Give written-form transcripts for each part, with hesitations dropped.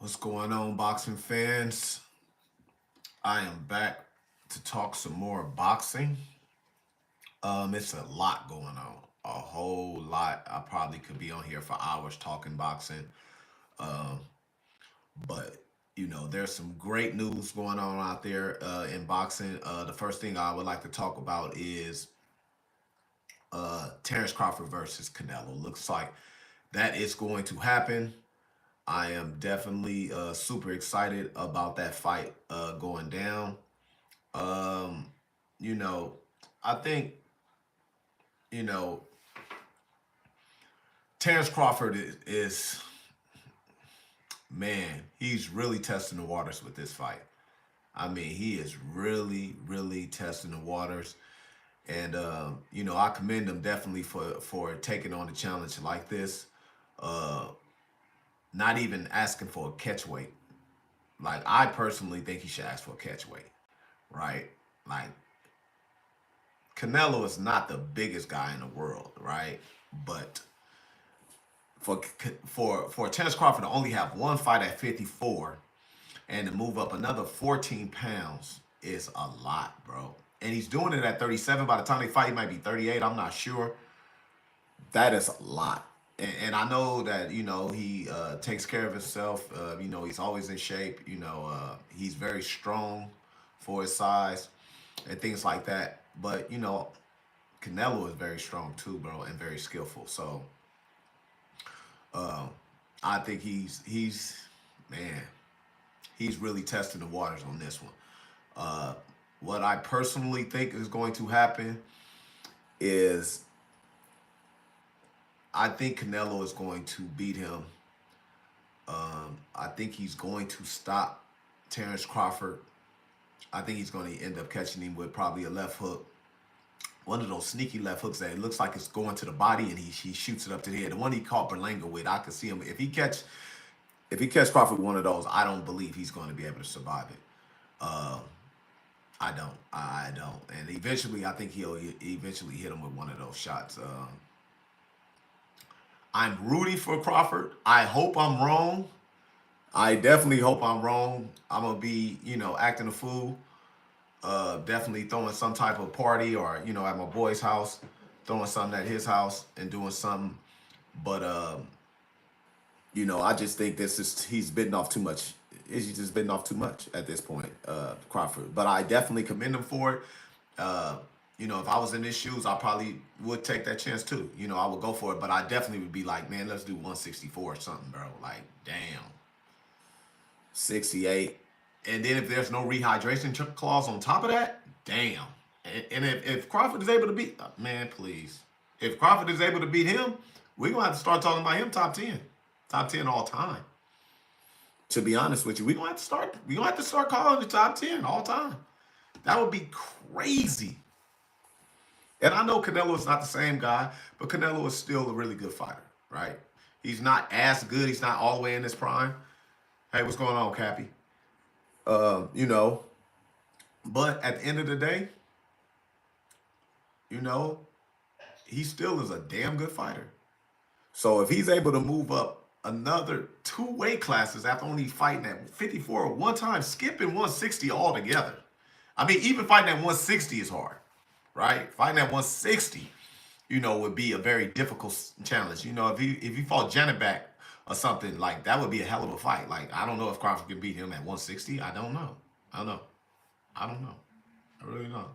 What's going on, boxing fans? I am back to talk some more boxing. It's a lot going on, a whole lot. I probably could be on here for hours talking boxing. Um, but there's some great news going on out there in boxing. The first thing I would like to talk about is Terrence Crawford versus Canelo. Looks like that is going to happen. I am definitely super excited about that fight going down. Um, you know, I think, you know, Terrence Crawford is man, he's really testing the waters with this fight. I mean, he is really, really testing the waters. And I commend him definitely for taking on a challenge like this. Uh, Not even asking for a catch weight. Like I personally think he should ask for a catch weight, right? Like Canelo is not the biggest guy in the world, right? But for Terrence Crawford to only have one fight at 54 and to move up another 14 pounds is a lot, bro. And he's doing it at 37. By the time they fight, he might be 38. I'm not sure. That is a lot. And I know that, he takes care of himself. He's always in shape. He's very strong for his size and things like that. But, Canelo is very strong too, bro, and very skillful. So uh, I think man, he's really testing the waters on this one. Uh, what I personally think is going to happen is I think Canelo is going to beat him. I think he's going to stop Terrence Crawford. I think he's going to end up catching him with probably a left hook. One of those sneaky left hooks that it looks like it's going to the body and he shoots it up to the head. The one he caught Berlanga with, I could see him. If he catch Crawford with one of those, I don't believe he's going to be able to survive it. Uh, I don't. I don't. And eventually, I think he'll eventually hit him with one of those shots. I'm rooting for Crawford. I hope I'm wrong. I definitely hope I'm wrong. I'm gonna be, acting a fool. Definitely throwing some type of party or, at my boy's house, throwing something at his house and doing something. But I just think he's bitten off too much. He's just bitten off too much at this point, Crawford. But I definitely commend him for it. Uh, if I was in his shoes, I probably would take that chance too. I would go for it, but I definitely would be like, man, let's do 164 or something, bro. Like, damn, 68. And then if there's no rehydration clause on top of that, damn. And if Crawford is able to beat, man, please. If Crawford is able to beat him, we're going to have to start talking about him top 10. Top 10 all time. To be honest with you, we're gonna have to start calling the top 10 all time. That would be crazy. And I know Canelo is not the same guy, but Canelo is still a really good fighter, right? He's not as good. He's not all the way in his prime. Hey, what's going on, Cappy? Um, you know, but at the end of the day, you know, he still is a damn good fighter. So if he's able to move up another two weight classes after only fighting at 54 one time, skipping 160 altogether. I mean, even fighting at 160 is hard, right? Fighting at 160, would be a very difficult challenge. If he fought Janet back or something, like that would be a hell of a fight. Like I don't know if Crawford can beat him at 160. I don't know. I don't know. I don't know. I really don't.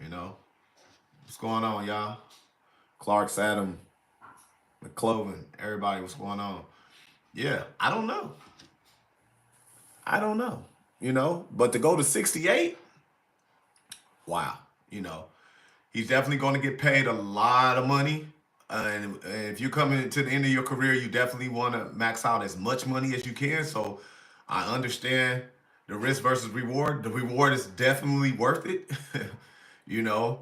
You know what's going on, y'all? Clark, Saddam, McCloven, everybody, what's going on? Yeah, I don't know. I don't know. But to go to 68, wow. You know, he's definitely going to get paid a lot of money. And if you're coming to the end of your career, you definitely want to max out as much money as you can. So I understand the risk versus reward. The reward is definitely worth it. you know,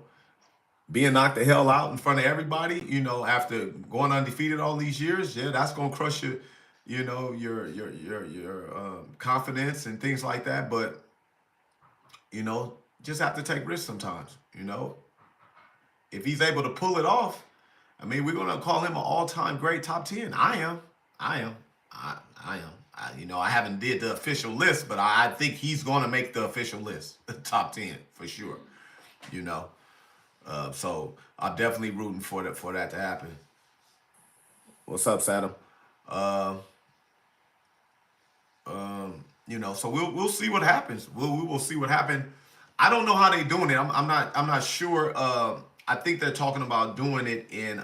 Being knocked the hell out in front of everybody, after going undefeated all these years, yeah, that's gonna crush your confidence and things like that. But you know, just have to take risks sometimes. If he's able to pull it off, I mean, we're gonna call him an all-time great top 10. I am. I am. I I am. I haven't did the official list, but I think he's going to make the official list, top 10 for sure. You know, so I'm definitely rooting for that to happen. What's up, Saddam? Uh, so we'll see what happens. We will see what happens. I don't know how they doing it. I'm not sure. I think they're talking about doing it in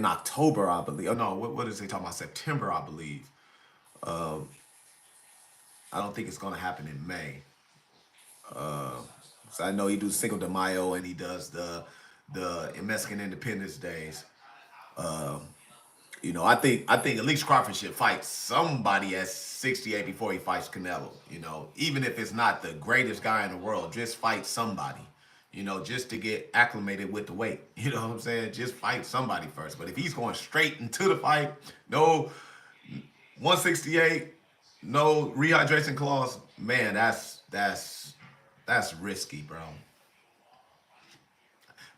October, I believe. Oh no, what is they talking about? September, I believe. I don't think it's gonna happen in May. So I know he do Cinco de Mayo and he does the Mexican Independence Days. I think at least Crawford should fight somebody at 68 before he fights Canelo. Even if it's not the greatest guy in the world, just fight somebody. Just to get acclimated with the weight. You know what I'm saying? Just fight somebody first. But if he's going straight into the fight, no 168, no rehydration clause, man, that's risky, bro.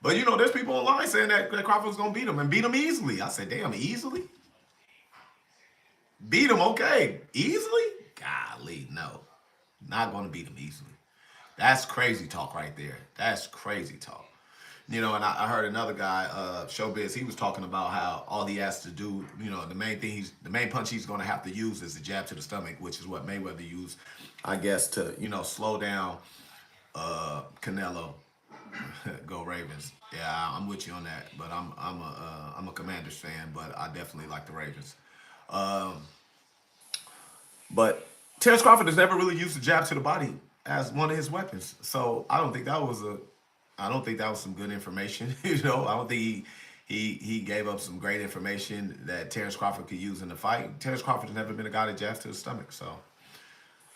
But there's people online saying that Crawford's gonna beat him and beat him easily. I said, damn, easily? Beat him, okay. Easily? Golly, no. Not gonna beat him easily. That's crazy talk right there. That's crazy talk. And I heard another guy, Showbiz, he was talking about how all he has to do, the main punch he's gonna have to use is the jab to the stomach, which is what Mayweather used, I guess, to, slow down Canelo. Go Ravens. Yeah, I'm with you on that. But I'm a Commanders fan, but I definitely like the Ravens. Um, but Terrence Crawford has never really used the jab to the body as one of his weapons. So I don't think that was some good information. I don't think he gave up some great information that Terrence Crawford could use in the fight. Terrence Crawford has never been a guy that jabs to the stomach. So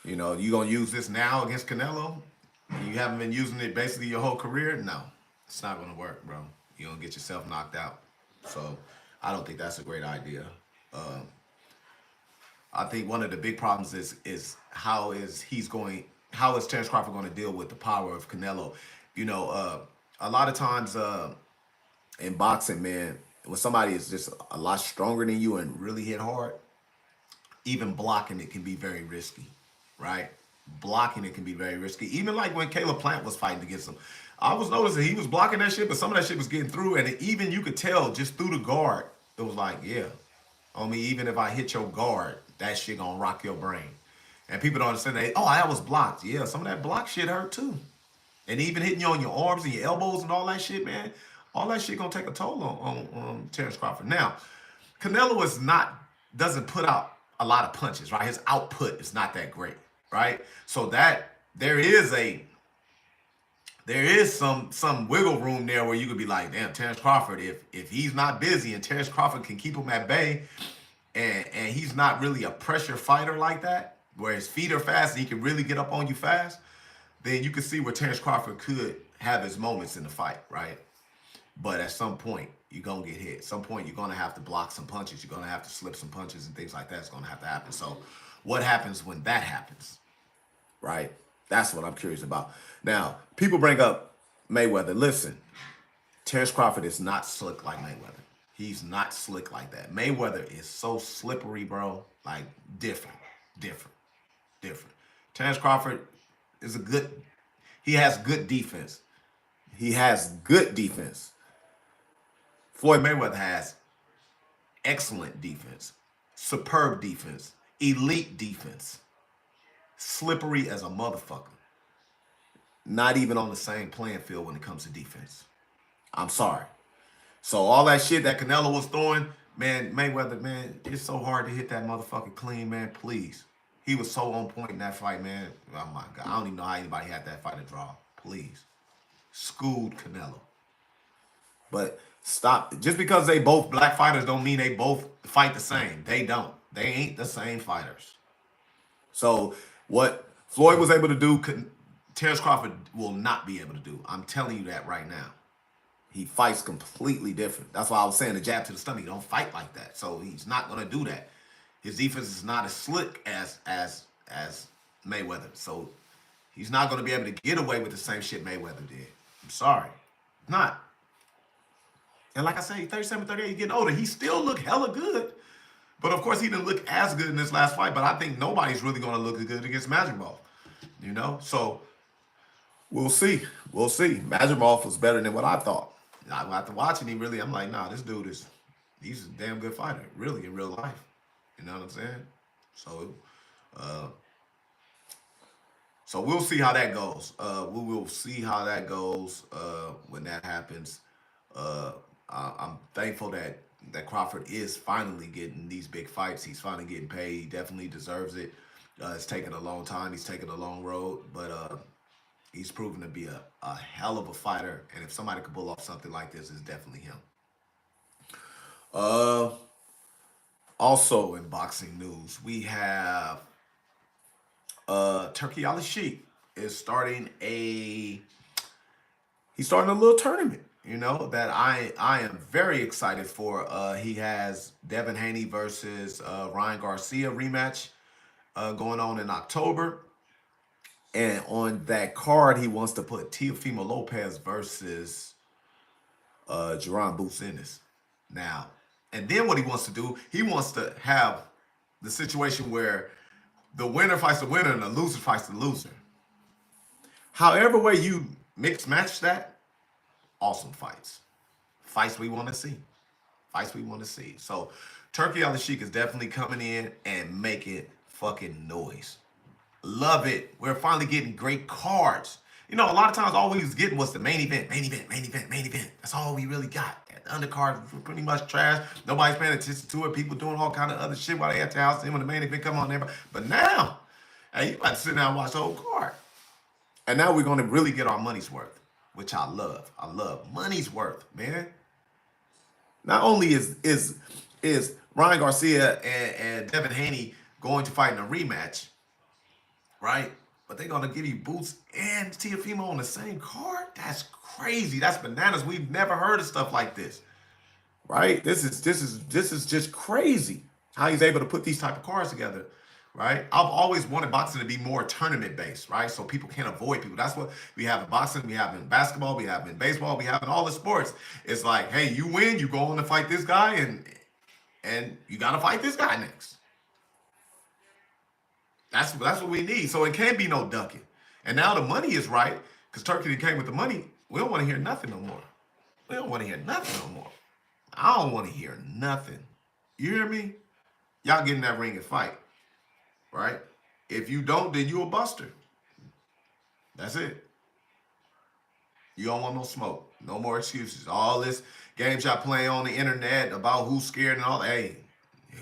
you gonna use this now against Canelo? You haven't been using it basically your whole career? No, it's not gonna work, bro. You're gonna get yourself knocked out. So I don't think that's a great idea. Um, I think one of the big problems is how is Terrence Crawford going to deal with the power of Canelo? A lot of times in boxing, man, when somebody is just a lot stronger than you and really hit hard, even blocking it can be very risky, right? Blocking it can be very risky. Even like when Caleb Plant was fighting against him, I was noticing he was blocking that shit, but some of that shit was getting through, and even you could tell just through the guard, it was like, yeah, on me, even if I hit your guard, that shit gonna rock your brain. And people don't understand that. Oh, that was blocked. Yeah, some of that block shit hurt too. And even hitting you on your arms and your elbows and all that shit, man, all that shit gonna take a toll on Terrence Crawford. Now, Canelo doesn't put out a lot of punches, right? His output is not that great, right? So that there is some wiggle room there where you could be like, damn, Terrence Crawford, if he's not busy and Terrence Crawford can keep him at bay, and he's not really a pressure fighter like that, where his feet are fast and he can really get up on you fast, then you can see where Terrence Crawford could have his moments in the fight, right? But at some point, you're going to get hit. At some point, you're going to have to block some punches. You're going to have to slip some punches and things like that. It's going to have to happen. So what happens when that happens, right? That's what I'm curious about. Now, people bring up Mayweather. Listen, Terrence Crawford is not slick like Mayweather. He's not slick like that. Mayweather is so slippery, bro. Like, different. Terrence Crawford is he has good defense. He has good defense. Floyd Mayweather has excellent defense, superb defense, elite defense, slippery as a motherfucker. Not even on the same playing field when it comes to defense. I'm sorry. So all that shit that Canelo was throwing, man, Mayweather, man, it's so hard to hit that motherfucker clean, man. Please. He was so on point in that fight, man. Oh my God. I don't even know how anybody had that fight to draw. Please. Schooled Canelo. But stop. Just because they both black fighters don't mean they both fight the same. They don't. They ain't the same fighters. So what Floyd was able to do, Terrence Crawford will not be able to do. I'm telling you that right now. He fights completely different. That's why I was saying the jab to the stomach. He don't fight like that. So he's not going to do that. His defense is not as slick as Mayweather. So he's not going to be able to get away with the same shit Mayweather did. I'm sorry. Not. And like I say, 37, 38, he's getting older. He still look hella good. But of course, he didn't look as good in this last fight. But I think nobody's really going to look good against Madrimov. You know, so we'll see. We'll see. Madrimov was better than what I thought. After watching him, really, I'm like, nah, this dude he's a damn good fighter, really, in real life. You know what I'm saying? So, uh, so we'll see how that goes. We will see how that goes when that happens. Uh, I'm thankful that Crawford is finally getting these big fights. He's finally getting paid. He definitely deserves it. It's taken a long time. He's taken a long road, but he's proven to be a hell of a fighter. And if somebody could pull off something like this, it's definitely him. Uh, Also in boxing news, we have Turkey Al Sheikh is he's starting a little tournament, you know, that I am very excited for. He has Devin Haney versus Ryan Garcia rematch going on in October. And on that card, he wants to put Teofimo Lopez versus Jerron Boots Ennis. Now, and then what he wants to do, he wants to have the situation where the winner fights the winner and the loser fights the loser. However way you mix match that, awesome fights. Fights we want to see. Fights we want to see. So Turkey Al Sheikh is definitely coming in and making fucking noise. Love it. We're finally getting great cards. You know, a lot of times all we was getting was the main event, main event, main event, main event. That's all we really got. The undercard was pretty much trash. Nobody's paying attention to it. People doing all kind of other shit while they at the house. Then when the main event come on, everybody. But now, hey, you about to sit down and watch the whole card. And now we're going to really get our money's worth, which I love. I love money's worth, man. Not only is Ryan Garcia and Devin Haney going to fight in a rematch, right? But they're gonna give you Boots and Teofimo on the same card? That's crazy. That's bananas. We've never heard of stuff like this, right? This is just crazy how he's able to put these type of cards together, right? I've always wanted boxing to be more tournament based, right? So people can't avoid people. That's what we have in boxing, we have in basketball, we have in baseball, we have in all the sports. It's like, hey, you win, you go on to fight this guy, and you gotta fight this guy next. That's what we need. So it can't be no ducking. And now the money is right because Turkey came with the money. We don't want to hear nothing no more. We don't want to hear nothing no more. I don't want to hear nothing. You hear me? Y'all get in that ring and fight, right? If you don't, then you a buster. That's it. You don't want no smoke. No more excuses. All this games y'all play on the internet about who's scared and all. Hey,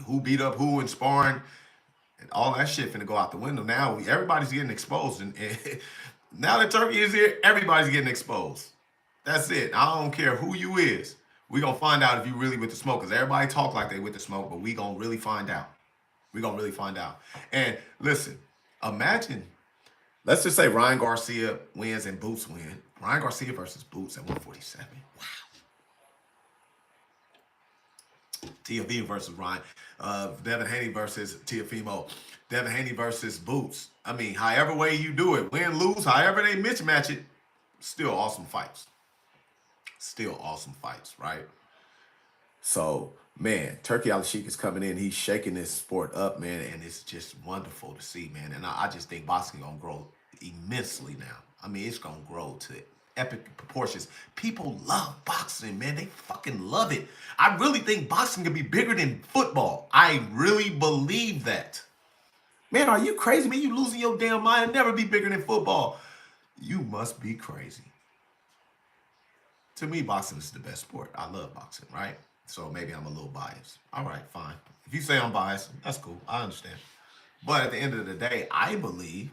who beat up who in sparring. And all that shit finna go out the window. Now everybody's getting exposed, and now that Turkey is here, everybody's getting exposed. That's it. I don't care who you is. We gonna find out if you really with the smoke. Cause everybody talk like they with the smoke, but we gonna really find out. We gonna really find out. And listen, imagine. Let's just say Ryan Garcia wins and Boots win. Ryan Garcia versus Boots at 147. Wow. Teofimo versus Ryan. Devin Haney versus Teofimo. Devin Haney versus Boots. I mean, however way you do it, win, lose, however they mismatch it, still awesome fights. Still awesome fights, right? So, man, Turkey Al Sheikh is coming in. He's shaking this sport up, man, and it's just wonderful to see, man. And I just think boxing gonna grow immensely now. I mean, it's gonna grow to epic proportions. People love boxing, man. They fucking love it. I really think boxing can be bigger than football. I really believe that. Man, are you crazy? Man, you losing your damn mind and never be bigger than football. You must be crazy. To me, boxing is the best sport. I love boxing, right? So maybe I'm a little biased. All right, fine. If you say I'm biased, that's cool. I understand. But at the end of the day, I believe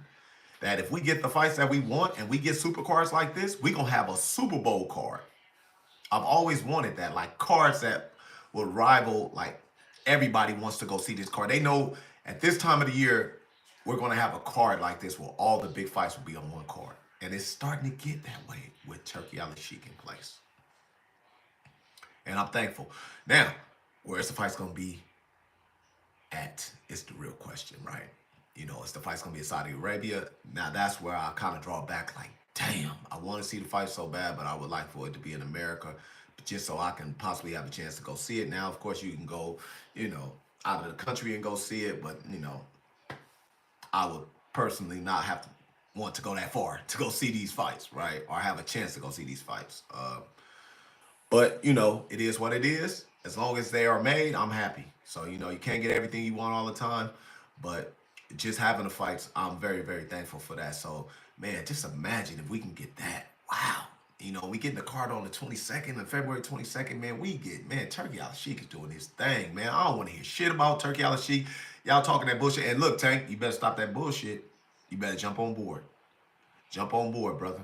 that if we get the fights that we want and we get super cards like this, we're going to have a Super Bowl card. I've always wanted that, like cards that will rival, like everybody wants to go see this card. They know at this time of the year, we're going to have a card like this where all the big fights will be on one card. And it's starting to get that way with Turkey Al Sheikh in place. And I'm thankful. Now, where's the fight's going to be at? It's the real question, right? You know, is the fight's going to be in Saudi Arabia? Now, that's where I kind of draw back like, damn, I want to see the fight so bad, but I would like for it to be in America just so I can possibly have a chance to go see it. Now, of course, you can go, you know, out of the country and go see it, but you know, I would personally not have to want to go that far to go see these fights, right? Or have a chance to go see these fights. But you know, it is what it is. As long as they are made, I'm happy. So you know, you can't get everything you want all the time, but just having the fights, I'm very, very thankful for that. So man, just imagine if we can get that. Wow. You know, we get the card on the 22nd and February 22nd, man. We get, man, Turkey Al Sheik is doing his thing, man. I don't want to hear shit about Turkey Al Sheik. Y'all talking that bullshit. And look, Tank, you better stop that bullshit. You better jump on board. Jump on board, brother.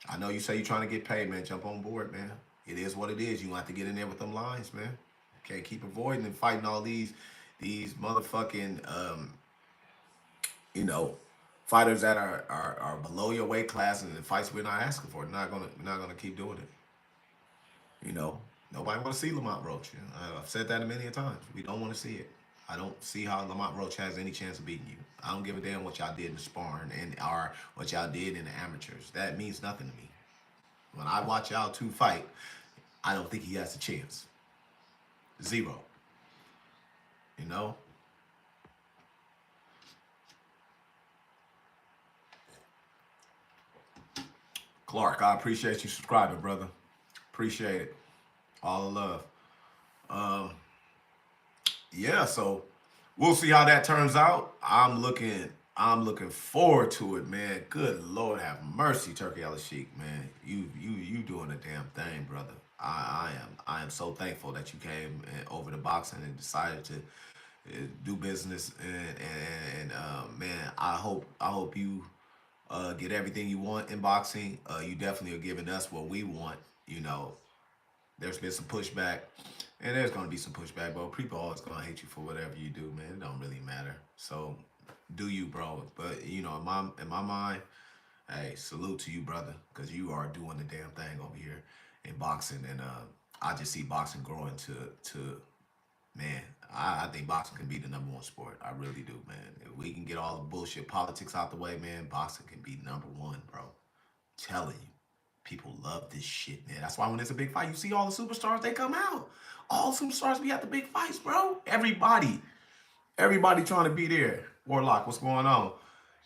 I know you say you're trying to get paid, man. Jump on board, man. It is what it is. You gonna have to get in there with them lines, man. Can't keep avoiding and fighting all these motherfucking you know, fighters that are below your weight class and the fights we're not asking for. We're not gonna keep doing it. You know, nobody want to see Lamont Roach. You know, I've said that a million times. We don't want to see it. I don't see how Lamont Roach has any chance of beating you. I don't give a damn what y'all did in the sparring and or what y'all did in the amateurs. That means nothing to me. When I watch y'all two fight, I don't think he has a chance. Zero. You know? Clark, I appreciate you subscribing, brother. Appreciate it. All the love. Um, yeah, so we'll see how that turns out. I'm looking forward to it, man. Good Lord have mercy, Turkey Al Sheik, man. You doing a damn thing, brother. I am so thankful that you came over to boxing and decided to do business and man, I hope you get everything you want in boxing. You definitely are giving us what we want. You know, there's been some pushback, and there's gonna be some pushback, bro. People always gonna hate you for whatever you do, man. It don't really matter. So, do you, bro? But you know, in my mind, hey, salute to you, brother, because you are doing the damn thing over here in boxing, and I just see boxing growing to man. I think boxing can be the number one sport. I really do, man. If we can get all the bullshit politics out the way, man, boxing can be number one, bro. Telling you. People love this shit, man. That's why when there's a big fight, you see all the superstars, they come out. All superstars be at the big fights, bro. Everybody trying to be there. Warlock, what's going on?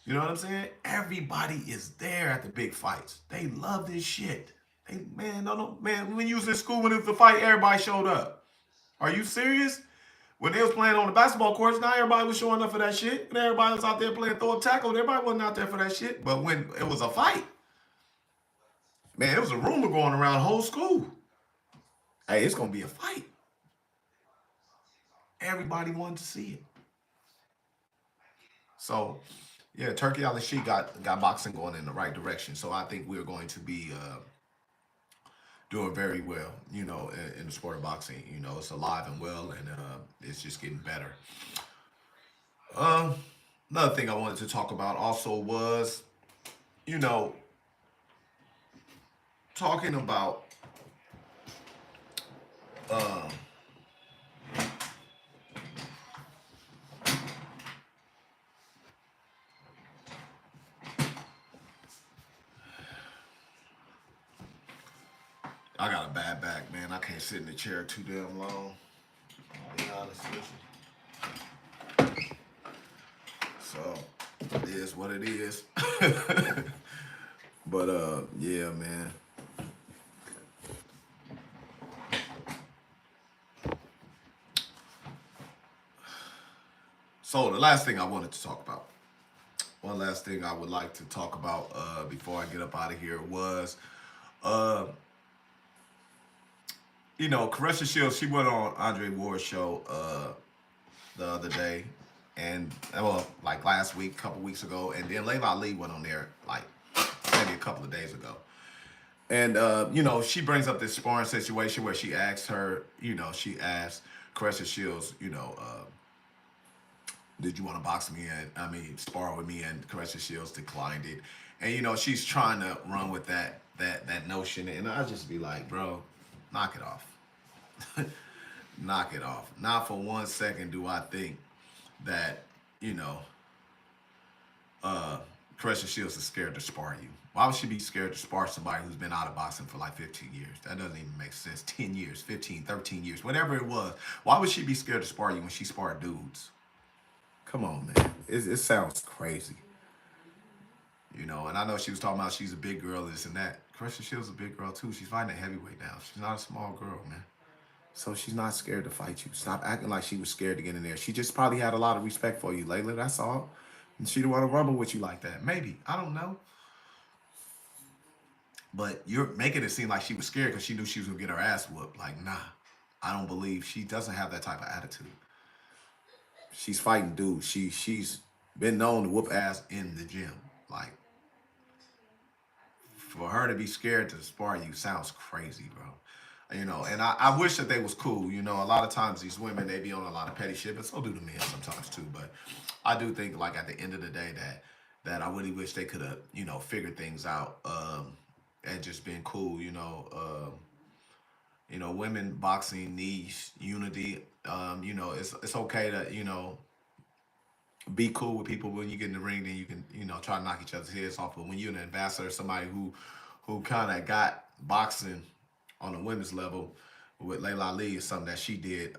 You know what I'm saying? Everybody is there at the big fights. They love this shit. They, man, no, man. When you was in school, when it was the fight, everybody showed up. Are you serious? When they was playing on the basketball courts, not everybody was showing up for that shit. And everybody was out there playing throw up tackle. Everybody wasn't out there for that shit. But when it was a fight, man, it was a rumor going around the whole school. Hey, it's gonna be a fight. Everybody wanted to see it. So, yeah, Turkey Al Sheik got boxing going in the right direction. So I think we're going to be doing very well, you know, in the sport of boxing. You know, it's alive and well, and it's just getting better. Um, Another thing I wanted to talk about also was, you know, talking about um, I got a bad back, man. I can't sit in the chair too damn long. I'll be honest with you. So it is what it is. But yeah, man. So the last thing I wanted to talk about, one last thing I would like to talk about before I get up out of here was, uh, you know, Caressa Shields. She went on Andre Ward's show the other day, and well, like last week, a couple weeks ago, and then Layla Ali went on there like maybe a couple of days ago. And you know, she brings up this sparring situation where she asked her, you know, she asked Caressa Shields, you know, did you want to box me and I mean spar with me? And Caressa Shields declined it. And you know, she's trying to run with that notion, and I just be like, bro, knock it off. Knock it off. Not for 1 second do I think that, you know, Caressa Shields is scared to spar you. Why would she be scared to spar somebody who's been out of boxing for like 15 years? That doesn't even make sense. 10 years, 15, 13 years, whatever it was. Why would she be scared to spar you when she sparred dudes? Come on, man. It sounds crazy. You know, and I know she was talking about she's a big girl, this and that. Caressa Shields is a big girl too. She's fighting a heavyweight now. She's not a small girl, man. So she's not scared to fight you. Stop acting like she was scared to get in there. She just probably had a lot of respect for you, Layla. That's all. And she didn't want to rumble with you like that. Maybe. I don't know. But you're making it seem like she was scared because she knew she was gonna get her ass whooped. Like, nah. I don't believe she doesn't have that type of attitude. She's fighting dudes. She's been known to whoop ass in the gym. Like, for her to be scared to spar you sounds crazy, bro. You know, and I wish that they was cool. You know, a lot of times these women, they be on a lot of petty shit, but so do the men sometimes too. But I do think, like, at the end of the day, that I really wish they could have, you know, figured things out, and just been cool. You know, women boxing needs unity. You know, it's okay to, you know, be cool with people when you get in the ring. Then you can, you know, try to knock each other's heads off. But when you're an ambassador, somebody who kind of got boxing on the women's level with Layla Ali is something that she did,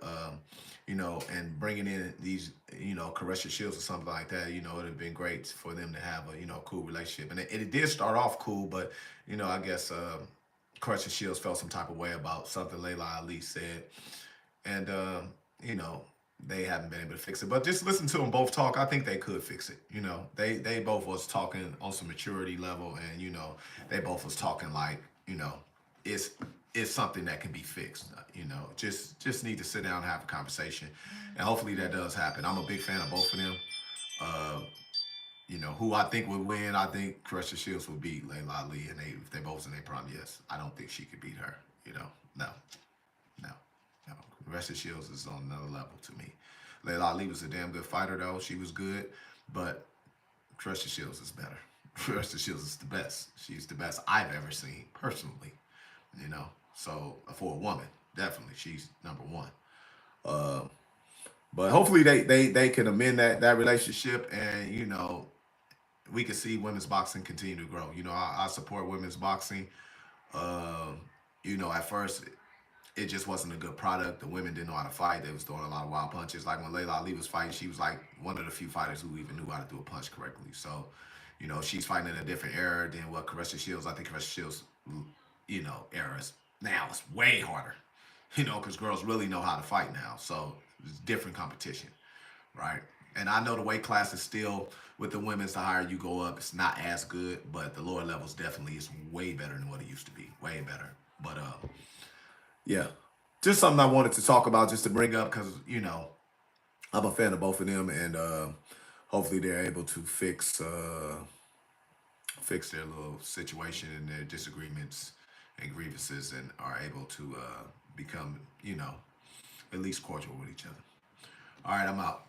you know, and bringing in these, you know, Caressa Shields or something like that, you know, it would have been great for them to have a, you know, cool relationship. And it did start off cool, but, you know, I guess Caressa Shields felt some type of way about something Layla Ali said. And, you know, they haven't been able to fix it. But just listen to them both talk. I think they could fix it. You know, they both was talking on some maturity level, and you know, they both was talking like, you know, it's it's something that can be fixed. You know, just need to sit down and have a conversation, and hopefully that does happen. I'm a big fan of both of them. Uh, you know, who I think would win. I think Caressa Shields would beat Layla Ali, and if they both in their prime, yes. I don't think she could beat her. You know, no. No, no. Rest of Shields is on another level to me. Layla Ali was a damn good fighter, though. She was good, but Rest Shields is better. Rest of Shields is the best. She's the best I've ever seen, personally. You know, so for a woman, definitely, she's number one. Uh, but hopefully they can amend that relationship, and you know, we can see women's boxing continue to grow. You know, I support women's boxing. Um, you know, at first it just wasn't a good product. The women didn't know how to fight. They was throwing a lot of wild punches. Like when Layla Ali was fighting, she was like one of the few fighters who even knew how to do a punch correctly. So, you know, she's fighting in a different era than what Caressa Shields. I think Caressa Shields, you know, eras now it's way harder. You know, because girls really know how to fight now. So it's different competition, right? And I know the weight class is still with the women's. The higher you go up, it's not as good, but the lower levels definitely is way better than what it used to be. Way better. But yeah, just something I wanted to talk about, just to bring up, because you know I'm a fan of both of them, and hopefully they're able to fix their little situation and their disagreements and grievances, and are able to become, you know, at least cordial with each other. All right, I'm out.